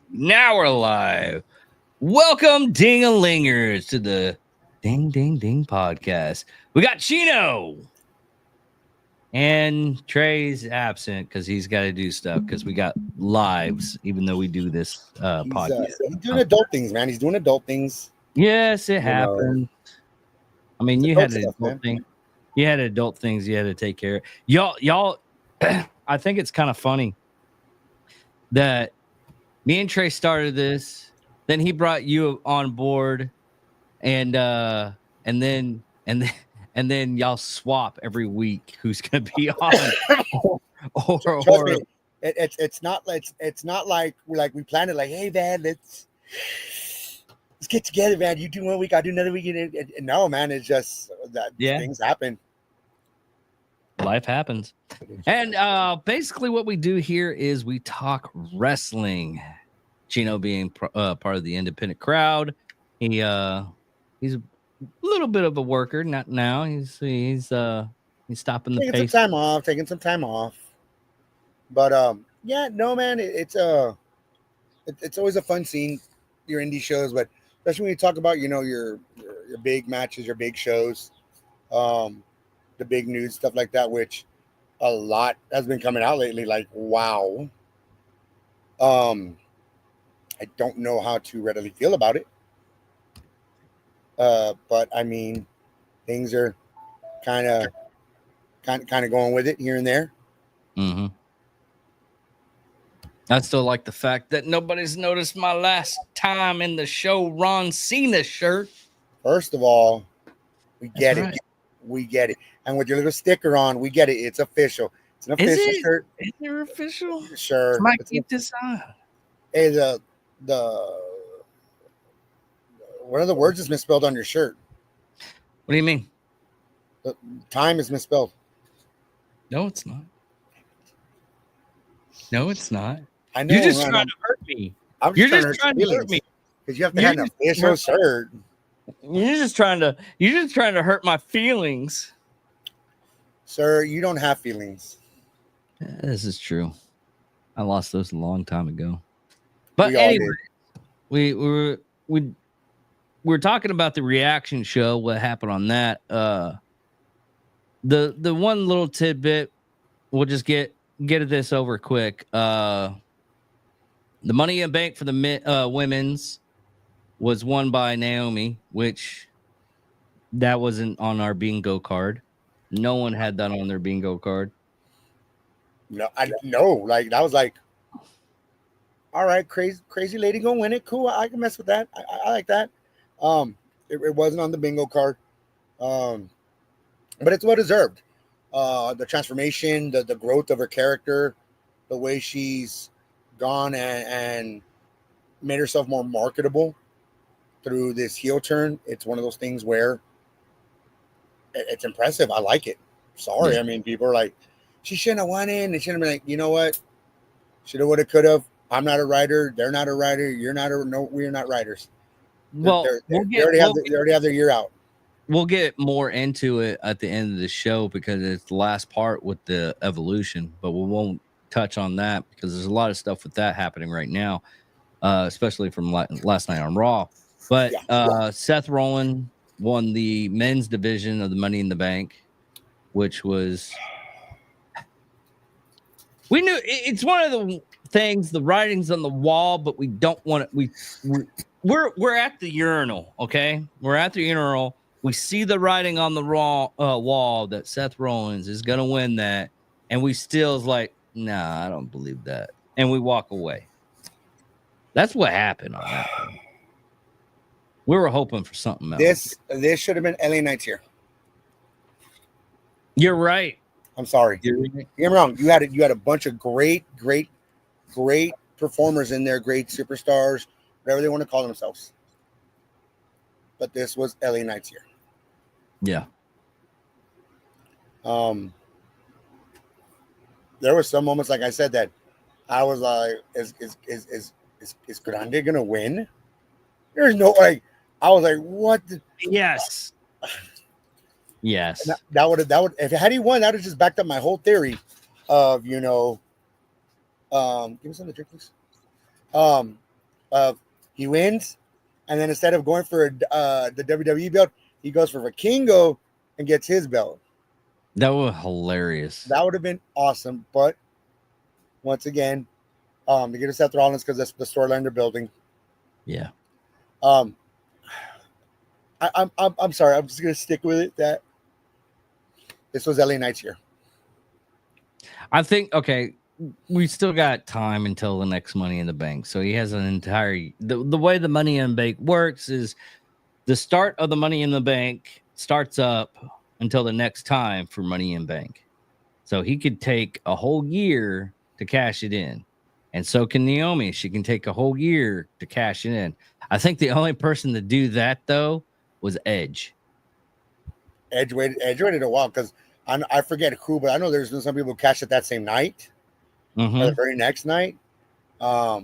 Now we're live. Welcome, ding-a-lingers, to the Ding Ding Ding podcast. We got Chino. And Trey's absent because he's got to do stuff because we got lives, even though we do this podcast. He's doing adult things, man. He's doing adult things. Yes, it You know, happened. I mean, it's you adult had an stuff, adult man. thing. You had adult things you had to take care of. Y'all, I think it's kind of funny that me and Trey started this. Then he brought you on board, and then y'all swap every week who's gonna be on. Trust me, it's not like we planned it. Like, hey man, let's get together, man. You do 1 week, I do another week. And no, man, it's just that things happen. Life happens. And basically what we do here is we talk wrestling. Chino being part of the independent crowd. He's a little bit of a worker. Not now. He's stopping the pace. Taking some time off. But yeah, no, man, it's always a fun scene, your indie shows, but especially when you talk about, your big matches, your big shows, the big news, stuff like that, which a lot has been coming out lately. Like, wow. I don't know how to readily feel about it. But I mean, things are kind of going with it here and there. Mm-hmm. I still like the fact that nobody's noticed my last time in the show Ron Cena shirt. First of all, we get it. We get it. And with your little sticker on, we get it. It's official. It's an official shirt. Is it official? Sure. I might keep this on. Hey, the one of the words is misspelled on your shirt. What do you mean? The time is misspelled. No, it's not. No, it's not. I know. You're just trying to hurt me. You're just trying to hurt me because you have to have an official shirt. You're just trying to hurt my feelings, sir. You don't have feelings. This is true. I lost those a long time ago. But anyway, we were talking about the reaction show. What happened on that? The one little tidbit. We'll just get this over quick. The Money in Bank for the women's was won by Naomi, which that wasn't on our bingo card. No one had that on their bingo card. No, I know. Like, that was like, all right, crazy lady gonna win it. Cool, I can mess with that. I like that. It wasn't on the bingo card, but it's well deserved. The transformation, the growth of her character, the way she's gone and made herself more marketable through this heel turn. It's one of those things where it's impressive. I like it. Sorry. Yeah. I mean, people are like, she shouldn't have won in. They shouldn't have been like, you know what? Shoulda, woulda, could have. I'm not a writer. They're not a writer. You're not we're not writers. Well, they already have their year out. We'll get more into it at the end of the show because it's the last part with the evolution, but we won't touch on that because there's a lot of stuff with that happening right now, especially from last night on Raw. But Seth Rollins won the men's division of the Money in the Bank, which was, we knew it's one of the things, the writing's on the wall, but we don't want it. We're at the urinal, okay? We're at the urinal. We see the writing on the wall that Seth Rollins is going to win that. And we still is like, nah, I don't believe that. And we walk away. That's what happened on that one. We were hoping for something else. This should have been LA Knight's here. You're right. I'm sorry. You're wrong. You had a bunch of great performers in there, great superstars, whatever they want to call themselves. But this was LA Knight's year. Yeah. There were some moments, like I said, that I was like, is Grande gonna win? There's no, like, I was like, what? Yes. Yes. That would if had he won, that would have just backed up my whole theory of, give me something to drink, please. He wins, and then instead of going for the WWE belt, he goes for Vikingo and gets his belt. That was hilarious. That would have been awesome. But once again, they get to Seth Rollins because that's the storyline they're building. Yeah. I'm sorry. I'm just gonna stick with it that this was LA Knight's year. I think okay, we still got time until the next Money in the Bank. So he has an entire the way the Money in the Bank works is the start of the Money in the Bank starts up until the next time for Money in Bank. So he could take a whole year to cash it in. And so can Naomi. She can take a whole year to cash it in. I think the only person to do that though was Edge. Edge waited a while because I forget who, but I know there's been some people who cashed it that same night or the very next night. That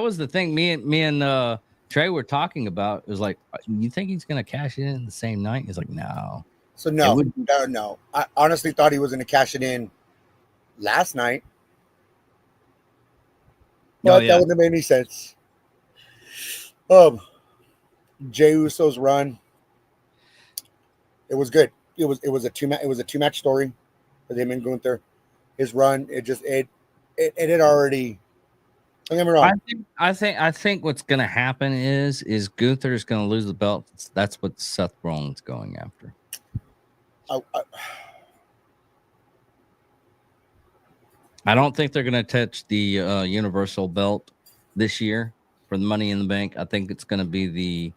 was the thing. Me and Trey were talking about. It was like, you think he's gonna cash it in the same night? He's like, no. So no. I honestly thought he was gonna cash it in last night. But that wouldn't have made any sense. Jey Uso's run. It was good. It was a two match story with him and Gunther. His run, it had already. Don't get me wrong. I think what's gonna happen is Gunther's gonna lose the belt. That's what Seth Rollins going after. I don't think they're going to touch the Universal belt this year for the Money in the Bank. I think it's going to be the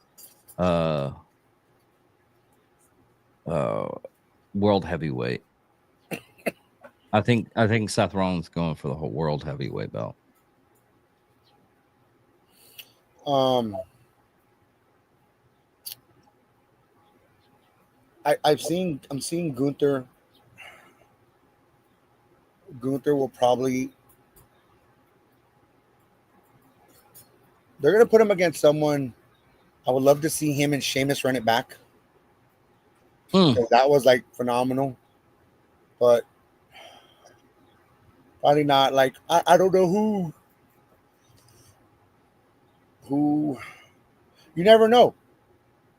World Heavyweight. I think Seth Rollins is going for the whole World Heavyweight belt. I'm seeing Gunther. Gunther will probably. They're gonna put him against someone. I would love to see him and Sheamus run it back. That was like phenomenal, but probably not. Like I don't know who. You never know.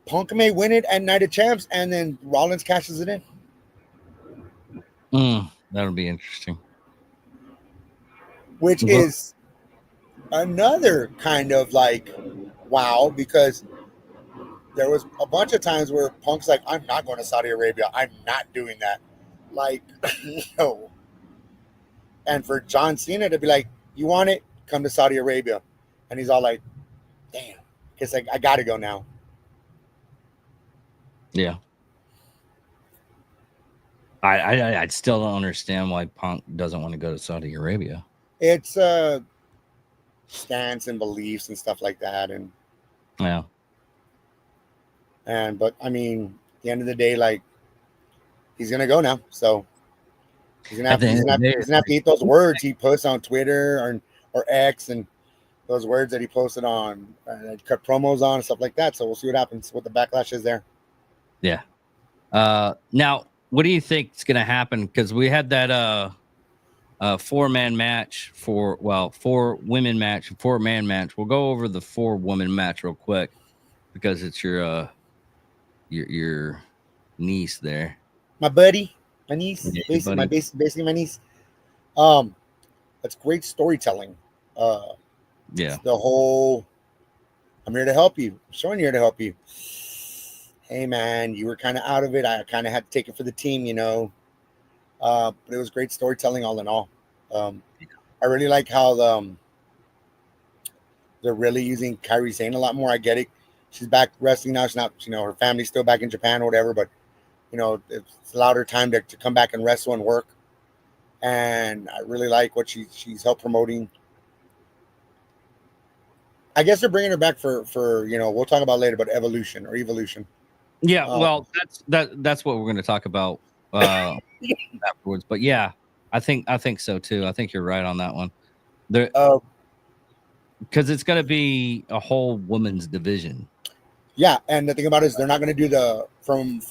Punk may win it at Night of Champs, and then Rollins cashes it in. That'll be interesting. Which is another kind of like wow, because there was a bunch of times where Punk's like, I'm not going to Saudi Arabia. I'm not doing that. Like, no. And for John Cena to be like, you want it? Come to Saudi Arabia. And he's all like, damn, guess I got to go now. Yeah. I still don't understand why Punk doesn't want to go to Saudi Arabia. It's stance and beliefs and stuff like that, and yeah. But I mean, at the end of the day, like he's gonna go now, so he's gonna have to eat those words he posts on Twitter or X, and those words that he posted on cut promos on and stuff like that. So we'll see what happens, what the backlash is there. Yeah. Now, what do you think is going to happen? Because we had that 4-man match 4-women match, 4-man match. We'll go over the 4-woman match real quick because it's your niece there. My buddy, my niece, Yeah, basically my niece. That's great storytelling. Yeah. The whole, I'm here to help you. I'm showing you here to help you. Hey man, you were kind of out of it. I kind of had to take it for the team, you know. But it was great storytelling all in all. I really like how they're really using Kairi Sane a lot more. I get it. She's back wrestling now. She's not, her family's still back in Japan or whatever, but it's allowed her time to come back and wrestle and work. And I really like what she's helped promoting. I guess they're bringing her back for we'll talk about later, but Evolution. Yeah, well, that's what we're going to talk about afterwards. But yeah, I think so too. I think you're right on that one. Because it's going to be a whole women's division. Yeah, and the thing about it is they're not going to do the from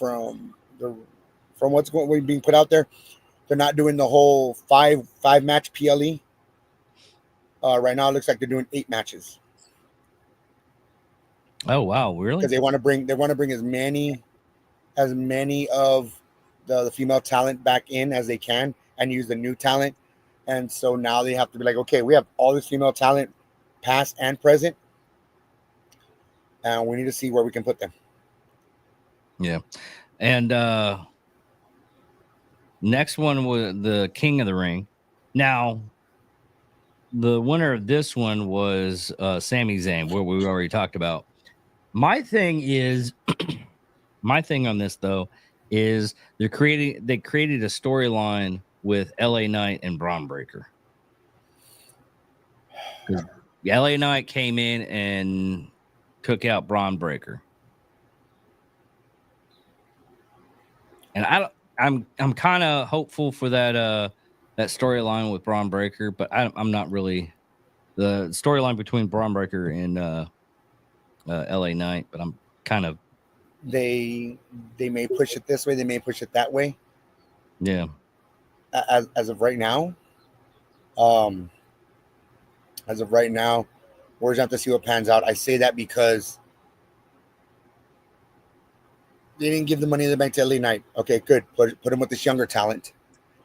what's being put out there. They're not doing the whole five match PLE. Right now, it looks like they're doing 8 matches Oh wow, really? because they want to bring as many of the female talent back in as they can and use the new talent. And so now they have to be like, okay, we have all this female talent, past and present, and we need to see where we can put them. Yeah. And next one was the King of the Ring. Now, the winner of this one was Sami Zayn, what we already talked about. My thing is, my thing on this though is they created a storyline with LA Knight and Braun Breaker. Because LA Knight came in and took out Braun Breaker. And I'm kind of hopeful for that storyline with Braun Breaker, but I'm not really the storyline between Braun Breaker and LA Knight, but I'm kind of They may push it this way, they may push it that way. yeah. As of right now, we're just have to see what pans out. I say that because they didn't give the Money in the Bank to LA Knight. Okay, good. Put him with this younger talent.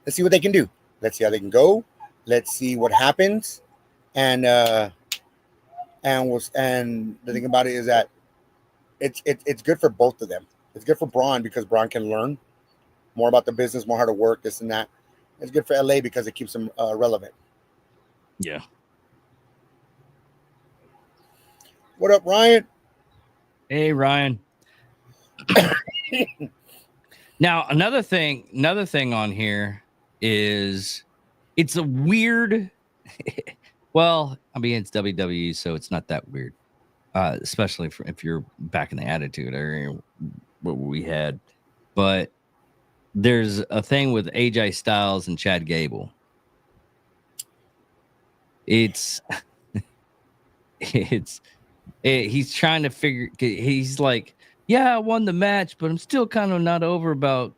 Let's see what they can do. Let's see how they can go. Let's see what happens. And the thing about it is that it's good for both of them. It's good for Braun because Braun can learn more about the business, more how to work, this and that. It's good for LA because it keeps him relevant. Yeah. What up, Ryan? Hey, Ryan. Now, another thing on here is it's a weird. Well, I mean, it's WWE, so it's not that weird, especially if you're back in the Attitude Era, what we had. But there's a thing with AJ Styles and Chad Gable. He's trying to figure. He's like, yeah, I won the match, but I'm still kind of not over about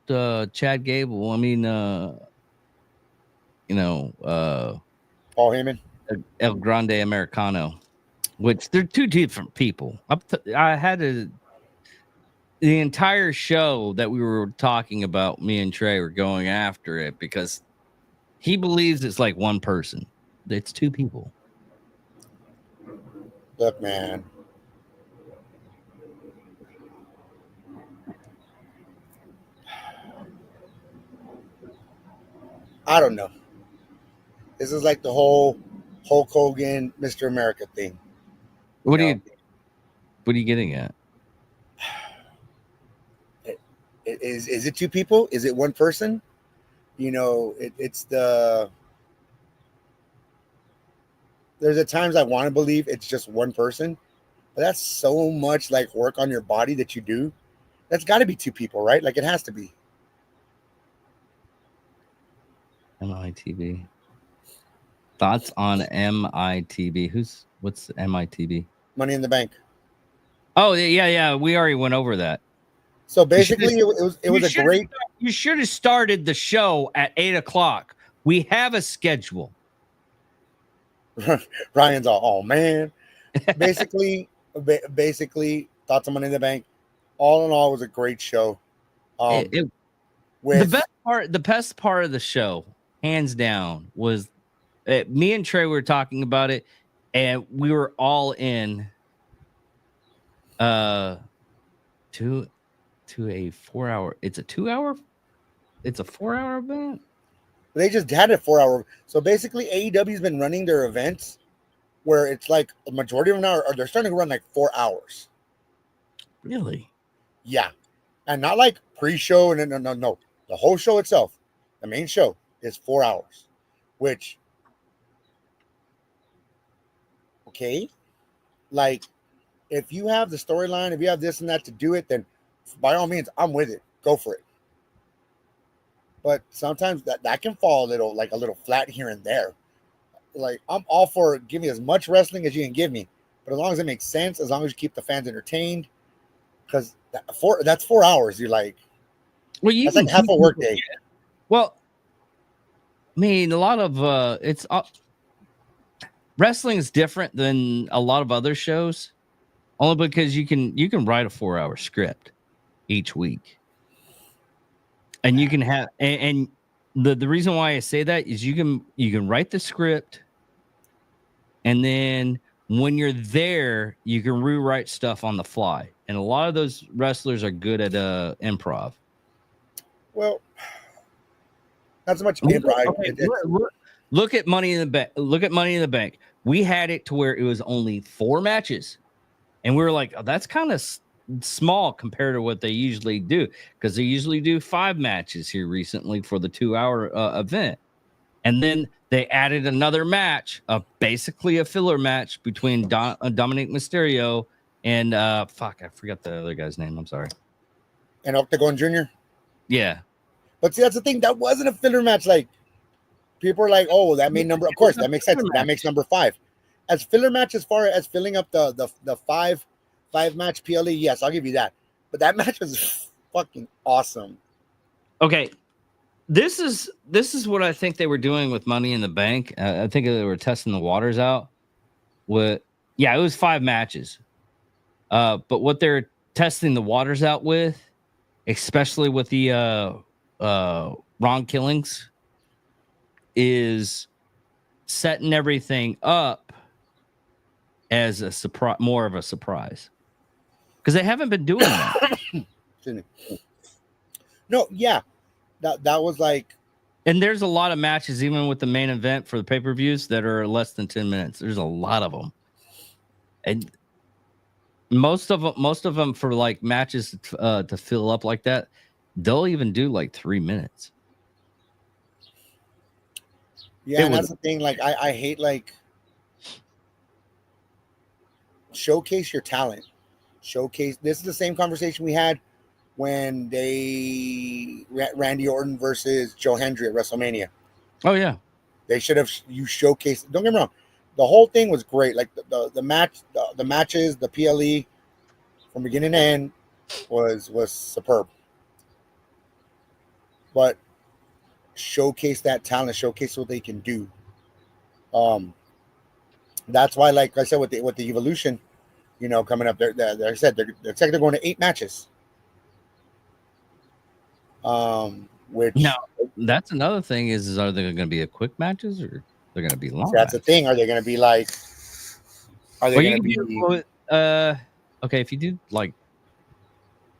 Chad Gable. I mean, Paul Heyman, El Grande Americano, which they're two different people. I had the entire show that we were talking about. Me and Trey were going after it because he believes it's like one person. It's two people. Look, man. I don't know. This is like the whole Hulk Hogan, Mr. America thing. What are you getting at? Is it two people? Is it one person? There's at times I want to believe it's just one person, but that's so much like work on your body that you do. That's got to be two people, right? Like it has to be. MITB. Thoughts on MITB? What's MITB? Money in the Bank. Oh yeah. We already went over that. So basically, it was a great. You should have started the show at 8:00. We have a schedule. Ryan's all, oh man. Basically, thoughts on Money in the Bank. All in all, it was a great show. The best part of the show, hands down, was me and Trey were talking about it, and we were all in. To a 4-hour. It's a 2-hour. It's a 4-hour event. They just had a 4-hour. So basically, AEW's been running their events where it's like a majority of them now they're starting to run like 4 hours. Really? Yeah, and not like pre-show and no. The whole show itself, the main show, is 4 hours. Which, okay, like if you have the storyline, if you have this and that to do it, then by all means, I'm with it. Go for it. But sometimes that can fall a little flat here and there. Like I'm all for give me as much wrestling as you can give me, but as long as it makes sense, as long as you keep the fans entertained, because that's 4 hours. You're like, well, that's like half a work day. Well, I mean, a lot of it's. wrestling is different than a lot of other shows, only because you can write a 4-hour script each week, and you can have and the reason why I say that is you can write the script, and then when you're there, you can rewrite stuff on the fly, and a lot of those wrestlers are good at improv. Well, not so much improv. Okay, look at Money in the Bank. Look at Money in the Bank. We had it to where it was only 4 matches, and we were like, oh, that's kind of small compared to what they usually do, because they usually do 5 matches here recently for the 2-hour event, and then they added another match, basically a filler match between Dominic Mysterio and I forgot the other guy's name. I'm sorry. And Octagon Jr. Yeah. But see, that's the thing. That wasn't a filler match. Like, people are like, oh, that made number. Of course, that makes sense. That makes number 5. As filler match, as far as filling up the 5 match PLE, yes, I'll give you that. But that match was fucking awesome. Okay. This is what I think they were doing with Money in the Bank. I think they were testing the waters out. It was 5 matches. But what they're testing the waters out with, especially with the Ron Killings, is setting everything up as a surprise, more of a surprise, because they haven't been doing that. No, yeah, that was like, and there's a lot of matches, even with the main event for the pay-per-views, that are less than 10 minutes. There's a lot of them, and most of them for like matches to fill up like that, they'll even do like 3 minutes. Yeah, and that's the thing. Like, I hate, like, showcase your talent. Showcase. This is the same conversation we had when they Randy Orton versus Joe Hendry at WrestleMania. Oh yeah, they should have showcased. Don't get me wrong, the whole thing was great. Like the match, the matches, the PLE from beginning to end was superb. But showcase that talent, showcase what they can do. That's why, like I said, with the Evolution, coming up, I said they're going to 8 matches. Which now that's another thing is are they going to be a quick matches, or they're going to be long? That's the thing. Are they going to be like? Are they going to be? Okay, if you do like,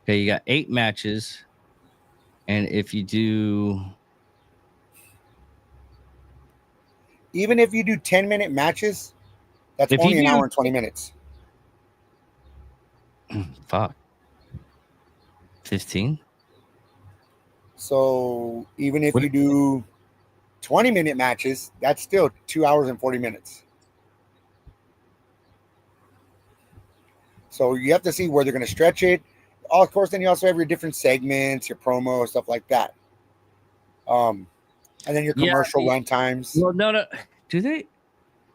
okay, you got 8 matches, and if you do. Even if you do 10-minute matches, that's only an hour and 20 minutes. Fuck. 15? So even if you do 20-minute matches, that's still 2 hours and 40 minutes. So you have to see where they're going to stretch it. Of course, then you also have your different segments, your promo, stuff like that. And then your commercial run times. Well, no. Do they?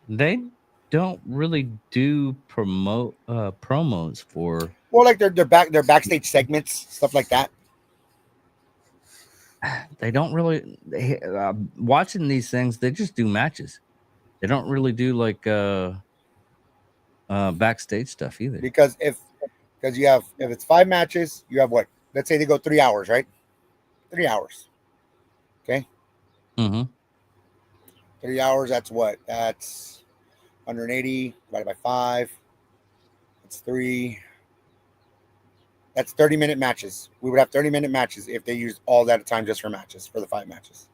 They don't really do promos for. Well, like their backstage segments, stuff like that. They don't really. Watching these things, they just do matches. They don't really do like backstage stuff either. Because if it's 5 matches, you have what? Let's say they go 3 hours, right? 3 hours. Okay. Mm-hmm. 3 hours, that's what? That's 180 divided by 5. That's 3. That's 30-minute matches. We would have 30-minute matches if they used all that time just for matches, for the 5 matches.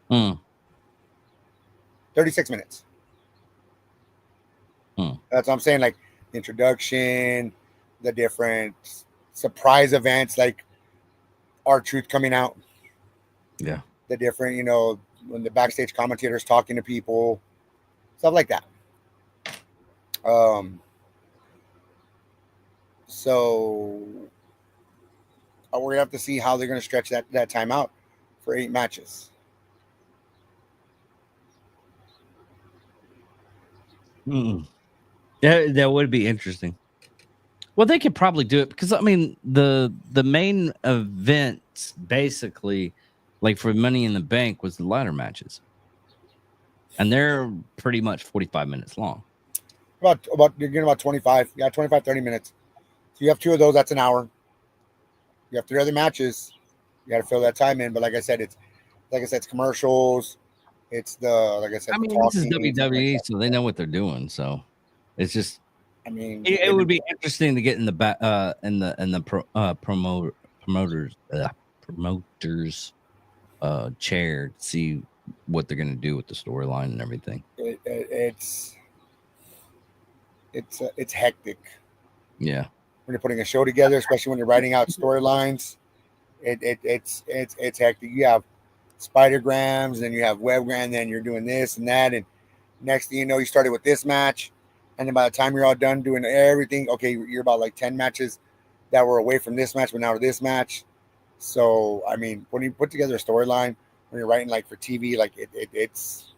36 minutes. That's what I'm saying. Like, the introduction, the different surprise events, like R-Truth coming out. Yeah. The different, when the backstage commentators talking to people, stuff like that. So we're gonna have to see how they're gonna stretch that time out for 8 matches. That would be interesting. Well, they could probably do it because I mean the main events basically, like for Money in the Bank, was the ladder matches. and they're pretty much 45 minutes long. About you're getting about 25. Yeah, 25, 30 minutes. So you have 2 of those, that's an hour. You have 3 other matches. You got to fill that time in. But like I said, it's commercials. It's the like I said, I the mean, this is talking. WWE, so they know what they're doing. So it's just I mean, it would be interesting to get in the back in the promoters chair to see what they're gonna do with the storyline and everything. it's hectic Yeah. when you're putting a show together, especially when you're writing out storylines. It's hectic. You have spidergrams, then you have webgram, then you're doing this and that, and next thing you know, you started with this match, and then by the time you're all done doing everything, okay, you're about like 10 matches that were away from this match, but now to this match. So I mean, when you put together a storyline, when you're writing like for TV, like it's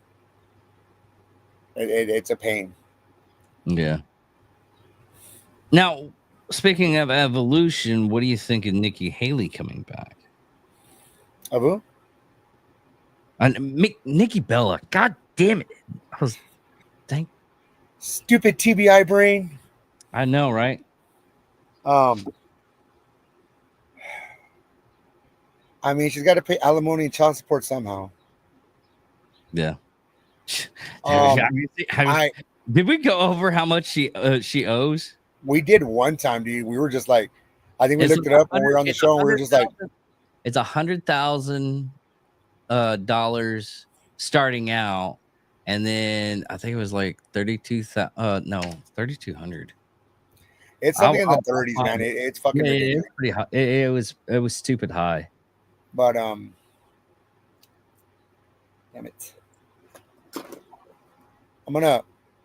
a pain. Yeah. Now, speaking of Evolution, what do you think of Nikki Haley coming back? Abu? And Nikki Bella, god damn it! Stupid TBI brain. I know, right? I mean, she's got to pay alimony and child support somehow. Yeah. Did we go over how much she owes? We did one time, dude. We were just like, I think we looked it up when we were on the show, and we were just like, it's $100,000 starting out, and then I think it was like 3,200. It's something in the 30s, man. It's fucking ridiculous. It's pretty high. It was stupid high. But damn it.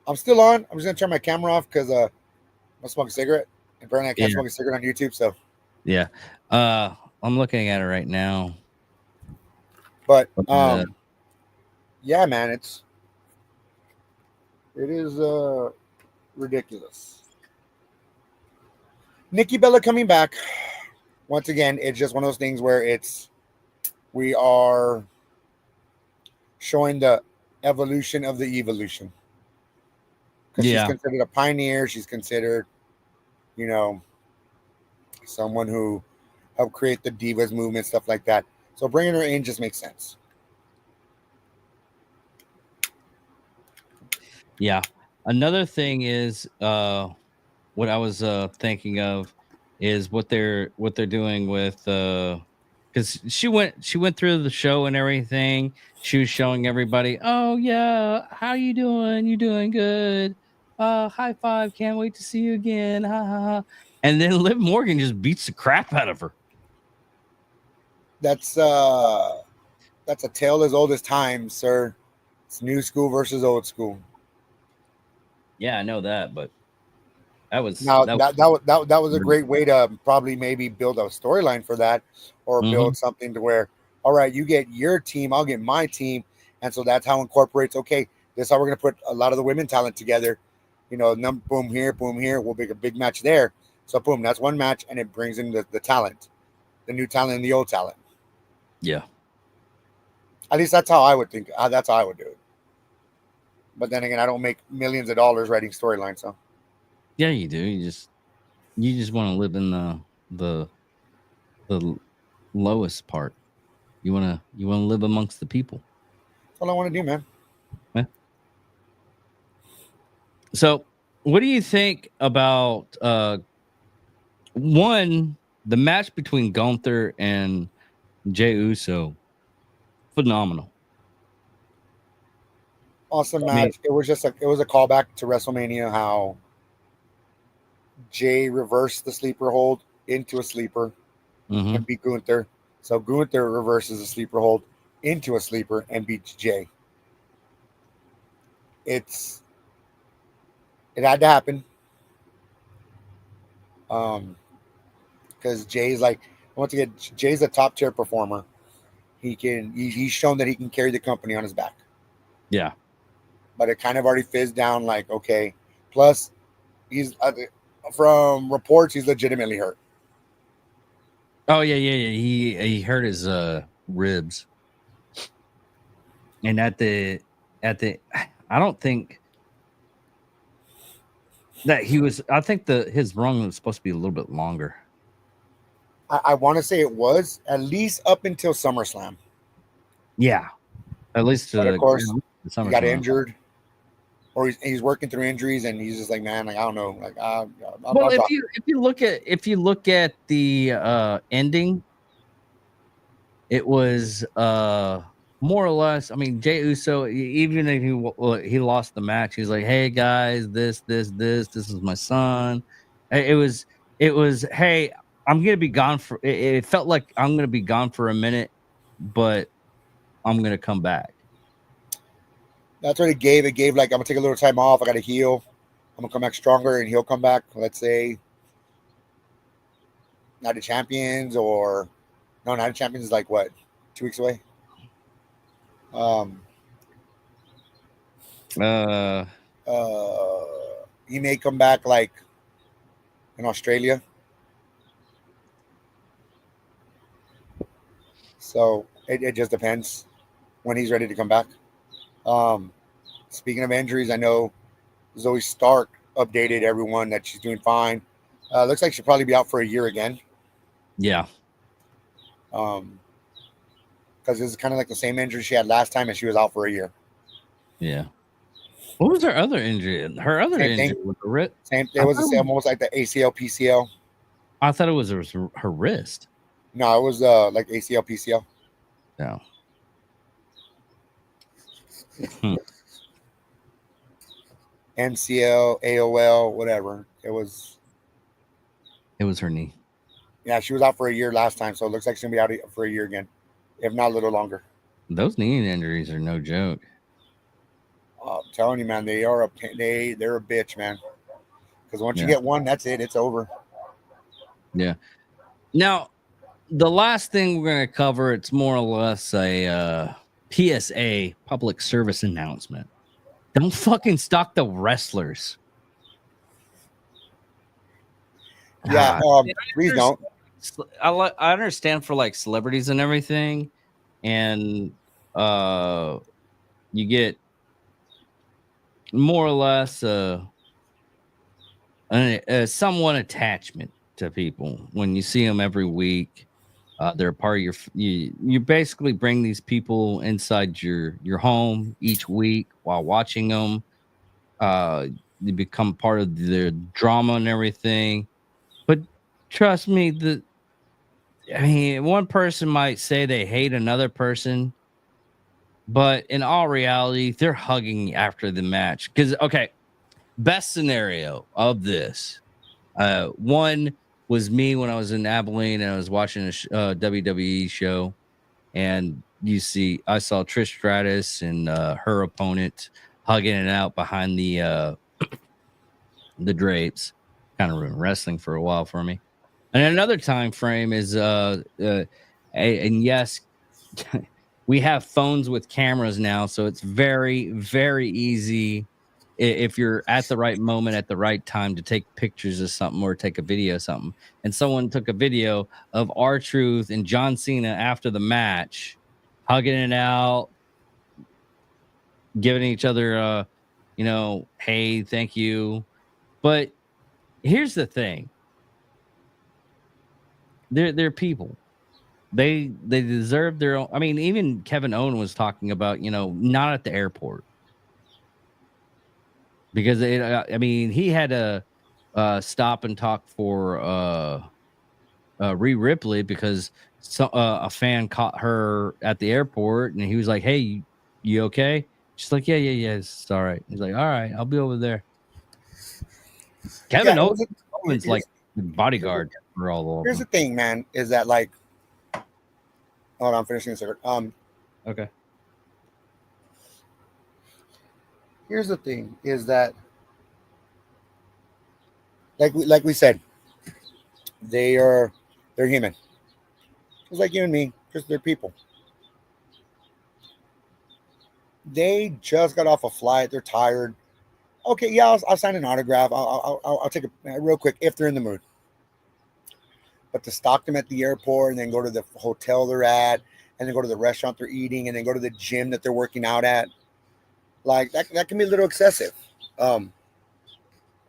I'm still on. I'm just gonna turn my camera off because I'm smoking a cigarette. Apparently I can't smoke a cigarette on YouTube, so yeah. I'm looking at it right now. But yeah, man, it is ridiculous. Nikki Bella coming back. Once again, it's just one of those things where we are showing the evolution of the evolution. Because she's considered a pioneer. She's considered, someone who helped create the Divas movement, stuff like that. So bringing her in just makes sense. Yeah. Another thing is what I was thinking of is what they're doing with because she went through the show and everything. She was showing everybody, oh yeah, how you doing? You doing good? High five, can't wait to see you again. Ha ha ha. And then Liv Morgan just beats the crap out of her. That's a tale as old as time, sir. It's new school versus old school. Yeah, I know that, but that was a great way to probably maybe build a storyline for that, or build something to where, all right, you get your team, I'll get my team, and so that's how it incorporates. Okay, this is how we're gonna put a lot of the women talent together. Boom here, we'll make a big match there. So boom, that's one match, and it brings in the talent, the new talent and the old talent. Yeah. At least that's how I would think. That's how I would do it. But then again, I don't make millions of dollars writing storylines, so. Yeah, you do. You just want to live in the lowest part. You want to live amongst the people. That's all I want to do, man. Yeah. So, what do you think about the match between Gunther and Jey Uso? Phenomenal. Awesome match. It was a callback to WrestleMania, how Jey reversed the sleeper hold into a sleeper and beat Gunther. So Gunther reverses the sleeper hold into a sleeper and beats Jey. It had to happen. Because Jey's once again, Jey's a top tier performer. He's shown that he can carry the company on his back. Yeah. But it kind of already fizzed down. Like, okay. Plus, he's from reports, he's legitimately hurt. Oh yeah. He hurt his ribs, and at the I don't think that he was. I think his run was supposed to be a little bit longer. I want to say it was at least up until SummerSlam. Yeah, at least But of course, the he got injured, or he's working through injuries, and he's just like, man, like I don't know, like well, if you look at the ending, it was more or less. I mean, Jey Uso, even if he lost the match, he's like, "Hey guys, this is my son." It was hey, I'm gonna be gone for. It felt like I'm gonna be gone for a minute, but I'm gonna come back. That's what it gave. It gave like I'm gonna take a little time off. I got to heal. I'm gonna come back stronger, and he'll come back. Let's say Night of Champions, or no, Night of Champions is like what, 2 weeks away. He may come back like in Australia. So it just depends when he's ready to come back. Speaking of injuries, I know Zoe Stark updated everyone that she's doing fine. Looks like she'll probably be out for a year again. Yeah. Because this is kind of like the same injury she had last time, and she was out for a year. Yeah. What was her other injury? Her other injury was the wrist. Same. It was the same, almost like the ACL, PCL. I thought it was her wrist. No, it was like ACL, PCL. No. MCL, AOL, whatever. It was her knee. Yeah, she was out for a year last time, so it looks like she'll be out for a year again, if not a little longer. Those knee injuries are no joke. I'm telling you, man, they're a bitch, man. Because once you get one, that's it. It's over. Yeah. Now, the last thing we're going to cover, it's more or less a PSA, public service announcement. Don't fucking stalk the wrestlers. Yeah, please don't. I understand for like celebrities and everything, and you get more or less somewhat attachment to people when you see them every week. They're part of you basically bring these people inside your home each week while watching them. You become part of their drama and everything. But trust me, one person might say they hate another person, but in all reality, they're hugging after the match. Because best scenario of this, one was me when I was in Abilene and I was watching a WWE show, and I saw Trish Stratus and her opponent hugging it out behind the drapes. Kind of ruined wrestling for a while for me. And another time frame is and yes, we have phones with cameras now, so it's very, very easy if you're at the right moment at the right time to take pictures of something or take a video of something. And someone took a video of R-Truth and John Cena after the match, hugging it out, giving each other hey, thank you. But here's the thing. They're people. They deserve their own. I mean, even Kevin Owen was talking about, not at the airport. Because he had to stop and talk for Rhea Ripley because a fan caught her at the airport, and he was like, "Hey, you okay?" She's like, "Yeah, it's all right." He's like, "All right, I'll be over there." Kevin Owens like the bodyguard for all of them. Here's the thing, man, is that like, hold on, I'm finishing this. Okay. Here's the thing, is that like we said, they're human, just like you and me, because they're people. They just got off a flight. They're tired. Okay, yeah, I'll sign an autograph. I'll take a real quick if they're in the mood. But to stalk them at the airport and then go to the hotel they're at, and then go to the restaurant they're eating, and then go to the gym that they're working out at, Like that can be a little excessive. And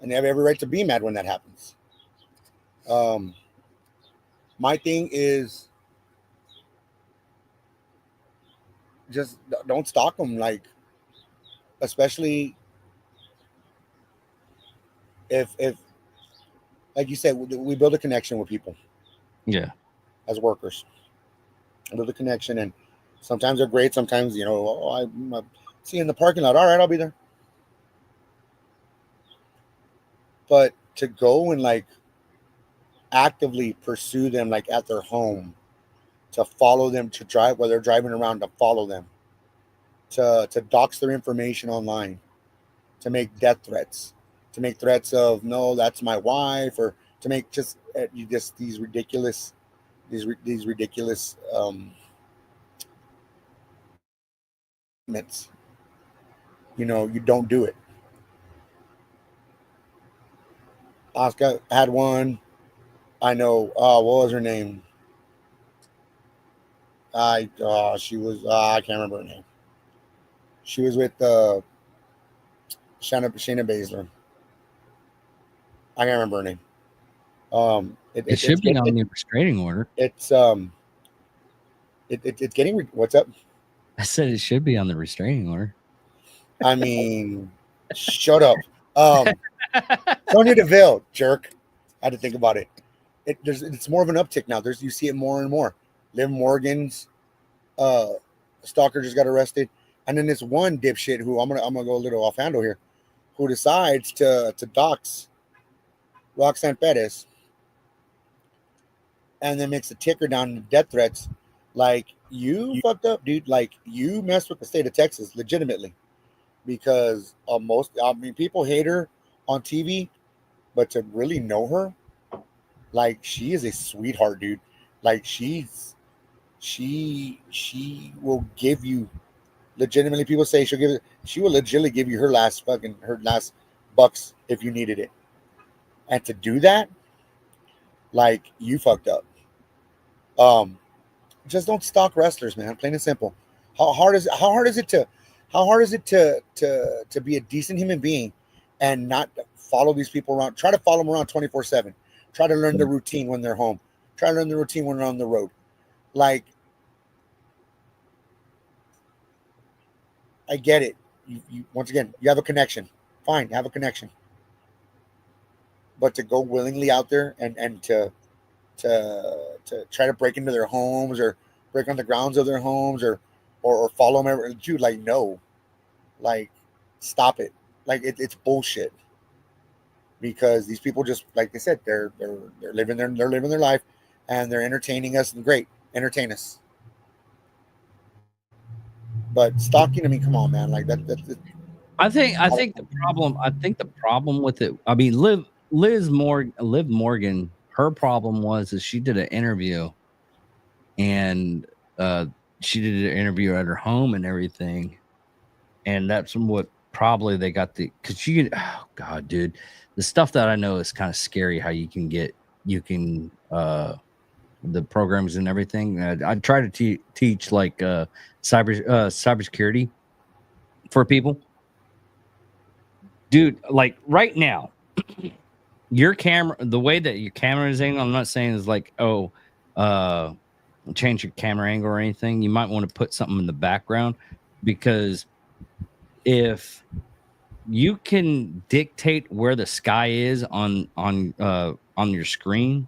they have every right to be mad when that happens. Um, my thing is just don't stalk them. Like, especially if like you said, we build a connection with people Yeah. as workers. Build a connection, and sometimes they're great. Sometimes I see you in the parking lot. All right, I'll be there. But to go and like actively pursue them, like at their home, to follow them, to drive while they're driving around, to follow them, to dox their information online, to make death threats, to make threats of no, that's my wife, or to make just these ridiculous, these ridiculous statements. You don't do it. Oscar had one. I know. What was her name? She was. I can't remember her name. She was with Shayna Baszler. I can't remember her name. It should be on the restraining order. It's it's getting. What's up? I said it should be on the restraining order. I mean, shut up. Sonya Deville, jerk. I had to think about it. It's more of an uptick now. You see it more and more. Liv Morgan's stalker just got arrested, and then this one dipshit who I'm gonna go a little off handle here, who decides to dox Roxanne Perez, and then makes a ticker down in death threats. Like, you fucked up, dude. Like, you messed with the state of Texas legitimately, because people hate her on TV, but to really know her, like, she is a sweetheart, dude. Like, she will give you legitimately. People say she will legitimately give you her last bucks if you needed it. And to do that, like, you fucked up. Just don't stalk wrestlers, man. Plain and simple. How hard is it to be a decent human being and not follow these people around? Try to follow them around 24/7. Try to learn the routine when they're home. Try to learn the routine when they're on the road. Like, I get it. You once again, you have a connection. Fine, have a connection. But to go willingly out there and to try to break into their homes or break on the grounds of their homes or follow them, dude, like, no. Like, stop it. Like, it's bullshit. Because these people, just like I said, they're living their life, and they're entertaining us, and great, entertain us. But stalking, I mean, come on, man. Like, that I think the problem with it. I mean, Liv Morgan. Her problem was that she did an interview, and she did an interview at her home and everything, and that's what probably they got because oh god, dude, the stuff that I know is kind of scary. How you can the programs and everything. I try to teach like cybersecurity for people, dude. Like right now, your camera, the way that your camera is angled, I'm not saying is like, change your camera angle or anything. You might want to put something in the background, because if you can dictate where the sky is on your screen,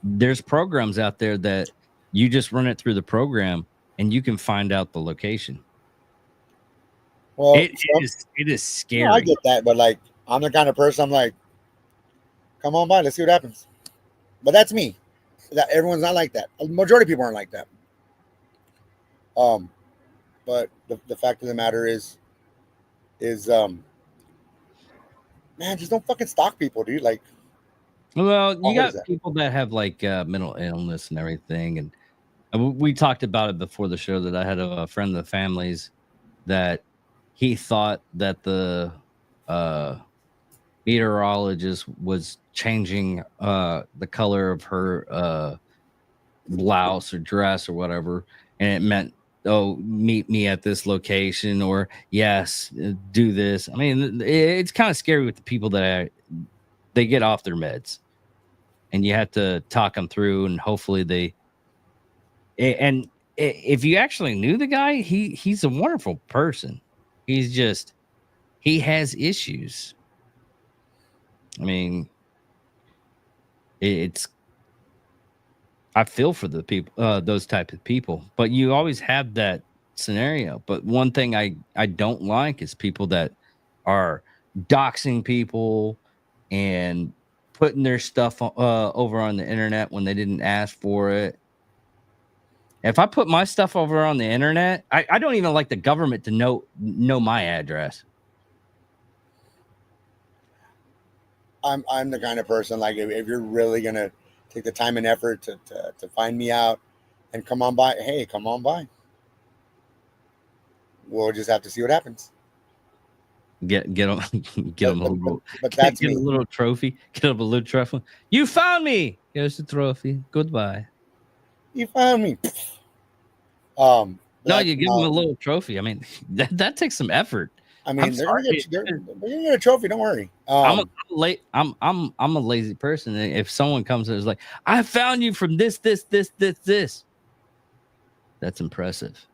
there's programs out there that you just run it through the program and you can find out the location. Well, it is scary. I get that, but like, I'm the kind of person, I'm like, come on by, let's see what happens. But that's me. That everyone's not like that. The majority of people aren't like that. But the fact of the matter is man, just don't fucking stalk people, dude. Like, well, you got people that have like mental illness and everything, and we talked about it before the show, that I had a friend of the family's that he thought that the meteorologist was changing the color of her blouse or dress or whatever, and it meant oh, meet me at this location, or yes, do this. I mean, it's kind of scary with the people that they get off their meds, and you have to talk them through, and hopefully and if you actually knew the guy, he's a wonderful person. He's just he has issues. I mean, it's I feel for the people, those type of people, but you always have that scenario. But one thing I don't like is people that are doxing people and putting their stuff over on the internet when they didn't ask for it. If I put my stuff over on the internet, I don't even like the government to know my address. I'm the kind of person, like, if you're really gonna take the time and effort to find me out and come on by, hey, come on by. We'll just have to see what happens. Get them get them a little, But that's get me. a little trophy. Get them a little trophy. You found me. Here's the trophy. Goodbye. You found me. No, like, you give them a little trophy. I mean, that takes some effort. I mean, I'm they're gonna sorry. they're gonna get a trophy. Don't worry. I'm a lazy person. And if someone comes and is like, I found you from this, that's impressive.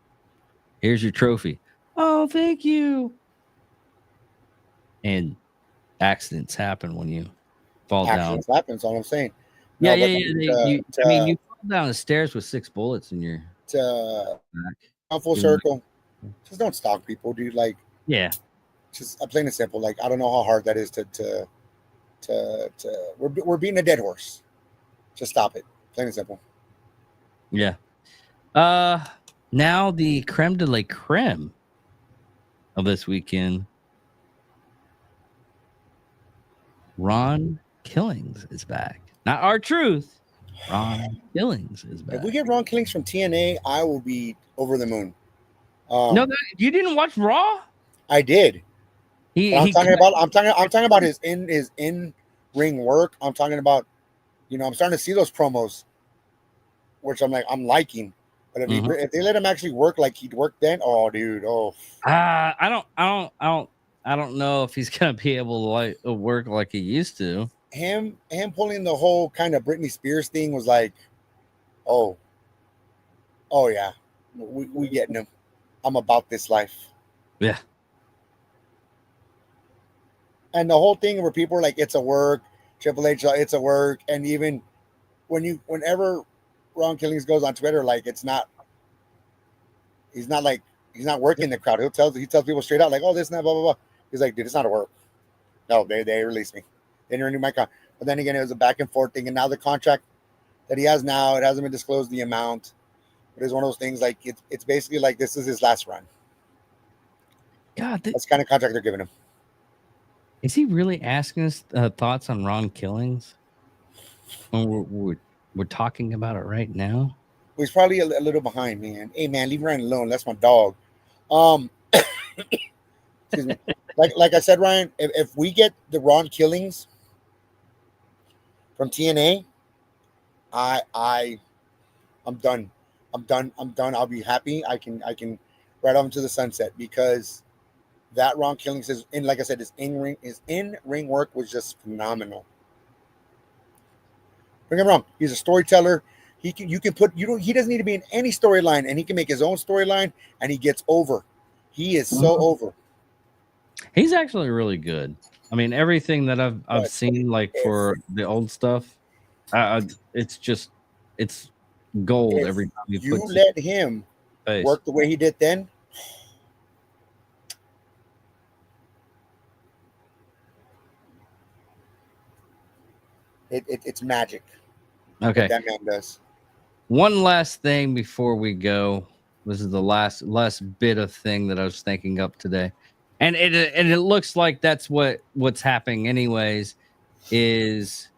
Here's your trophy. Oh, thank you. And accidents happen when you fall down. Accidents happen. That's all I'm saying. Yeah, No, yeah. but I mean, you fall down the stairs with 6 bullets in your to back. full circle. Just don't stalk people, dude. Like, Yeah. just plain and simple. Like, I don't know how hard that is to we're beating a dead horse. Just stop it. Plain and simple. Yeah. Now the creme de la creme of this weekend. Ron Killings is back. Not R-Truth. Ron Killings is back. If we get Ron Killings from TNA, I will be over the moon. No, you didn't watch Raw? I did. I'm talking about his in ring work. I'm talking about, I'm starting to see those promos, which I'm liking. But if they let him actually work like he'd worked then, oh, dude, oh. I don't know if he's gonna be able to work like he used to. Him pulling the whole kind of Britney Spears thing was like, oh yeah, we getting him. I'm about this life. Yeah. And the whole thing where people are like, it's a work, Triple H, it's a work, and even whenever Ron Killings goes on Twitter, like, he's not working the crowd. He tells people straight out, like, oh, this and that, blah blah blah. He's like, dude, it's not a work. No, they released me. They didn't renew my contract. But then again, it was a back and forth thing, and now the contract that he has now, it hasn't been disclosed the amount. But it's one of those things, like, it's basically like this is his last run. God, that's the kind of contract they're giving him. Is he really asking us thoughts on Ron Killings when we're talking about it right now? Well, he's probably a little behind, man. Hey, man, leave Ryan alone. That's my dog. Excuse me. Like I said, Ryan, if we get the Ron Killings from TNA, I'm done. I'm done. I'll be happy. I can ride off into the sunset, because that Ron Killings is like I said, his in ring work was just phenomenal. Don't get me wrong, he's a storyteller. He doesn't need to be in any storyline, and he can make his own storyline, and he gets over. He is so over. He's actually really good. I mean, everything that I've seen, like, for the old stuff, it's gold every time you let him work the way he did then. It's magic. Okay. That man does. One last thing before we go. This is the last bit of thing that I was thinking up today. And it looks like that's what's happening anyways. Is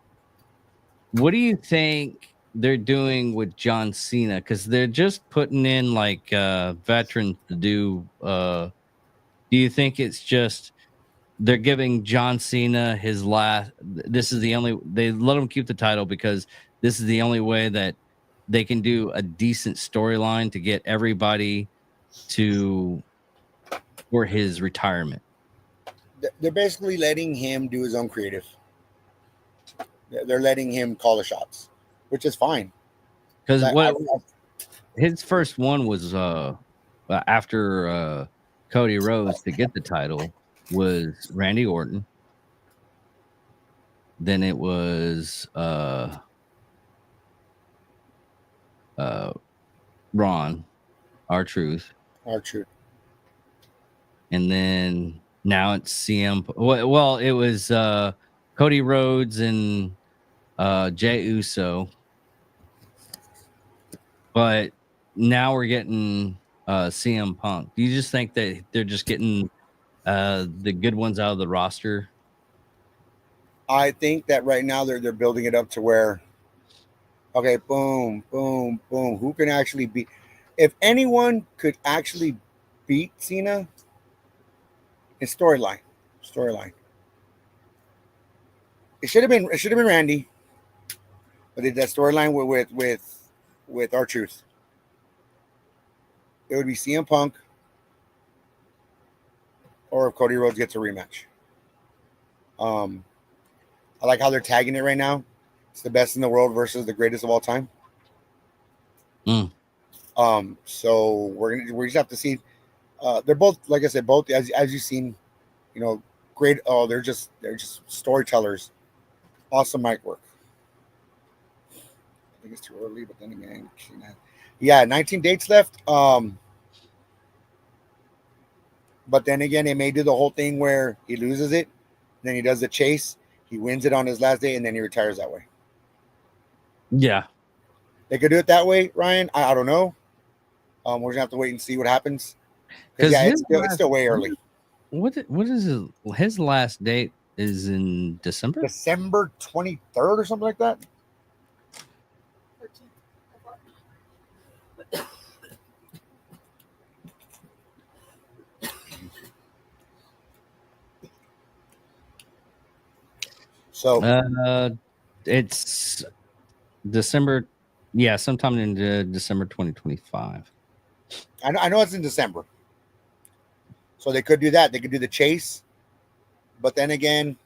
what do you think they're doing with John Cena? Because they're just putting in like veterans to do. Do you think it's just they're giving John Cena his last? This is the only they let him keep the title because this is the only way that they can do a decent storyline to get everybody for his retirement. They're basically letting him do his own creative. They're letting him call the shots, which is fine. Because what his first one was after Cody Rhodes to get the title was Randy Orton. Then it was Ron, R-Truth. R-Truth. And then now it's CM. Well, it was Cody Rhodes and Jey Uso. But now we're getting CM Punk. Do you just think that they're just getting the good ones out of the roster? I think that right now they're building it up to where, okay, boom, boom, boom. Who can actually beat? If anyone could actually beat Cena, it's storyline. It should have been Randy, but that storyline with R-Truth. It would be CM Punk, or if Cody Rhodes gets a rematch. I like how they're tagging it right now. It's the best in the world versus the greatest of all time. So we just have to see. They're both, like I said, both as you've seen, great. Oh, they're just storytellers. Awesome mic work. I think it's too early, but then again, 19 dates left. But then again, they may do the whole thing where he loses it, then he does the chase, he wins it on his last day, and then he retires that way. Yeah, they could do it that way, Ryan. I don't know. We're gonna have to wait and see what happens. Because it's still way early. What is his last date? Is in December? December 23rd or something like that. So it's December. Yeah, sometime in December 2025. I know it's in December. So they could do that. They could do the chase. But then again,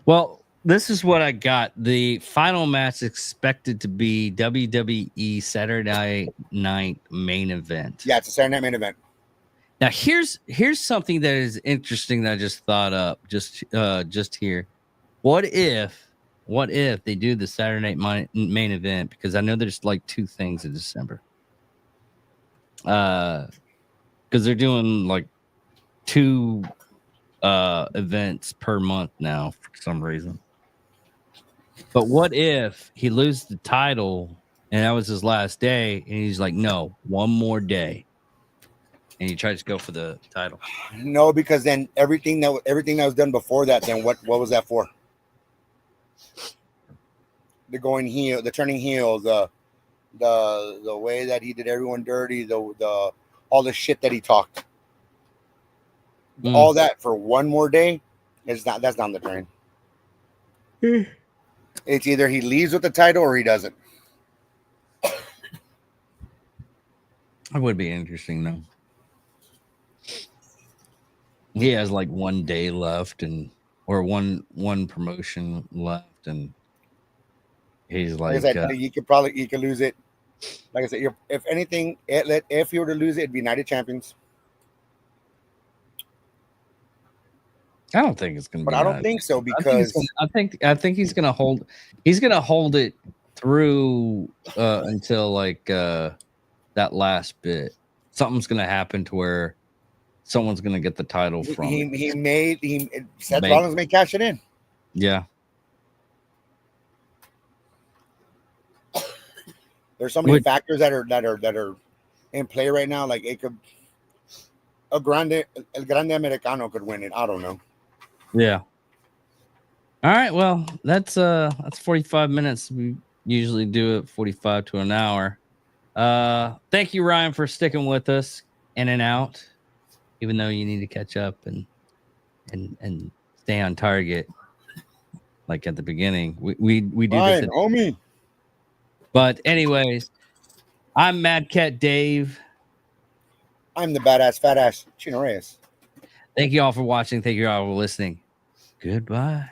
well, this is what I got. The final match expected to be WWE Saturday Night Main Event. Yeah, it's a Saturday Night Main Event. Now, here's something that is interesting that I just thought up just here. What if they do the Saturday Night Main Event? Because I know there's like 2 things in December. Because they're doing like 2 events per month now for some reason. But what if he loses the title and that was his last day and he's like, no, one more day, and he tries to go for the title? No, because then everything that was done before that, then what was that for? The going heel, the turning heel, the way that he did everyone dirty, the all the shit that he talked. All that for one more day that's down the drain. It's either he leaves with the title or he doesn't. That would be interesting though. He has like 1 day left or one promotion left, and he's like you could lose it. Like I said, if anything, if you were to lose it, it'd be United Champions. I don't think it's going to be. But I don't think so, because I think he's going to hold. He's going to hold it through until like that last bit. Something's going to happen to where someone's going to get the title from. Seth Rollins may cash it in. Yeah. There's so many factors that are in play right now. Like it could, El Grande Americano could win it. I don't know. Yeah. All right. Well, that's 45 minutes. We usually do it 45 to an hour. Thank you, Ryan, for sticking with us in and out, even though you need to catch up and stay on target. Like at the beginning, we do Ryan, this. Homie. But anyways, I'm Mad Cat Dave. I'm the badass fat ass Chino Reyes. Thank you all for watching. Thank you all for listening. Goodbye.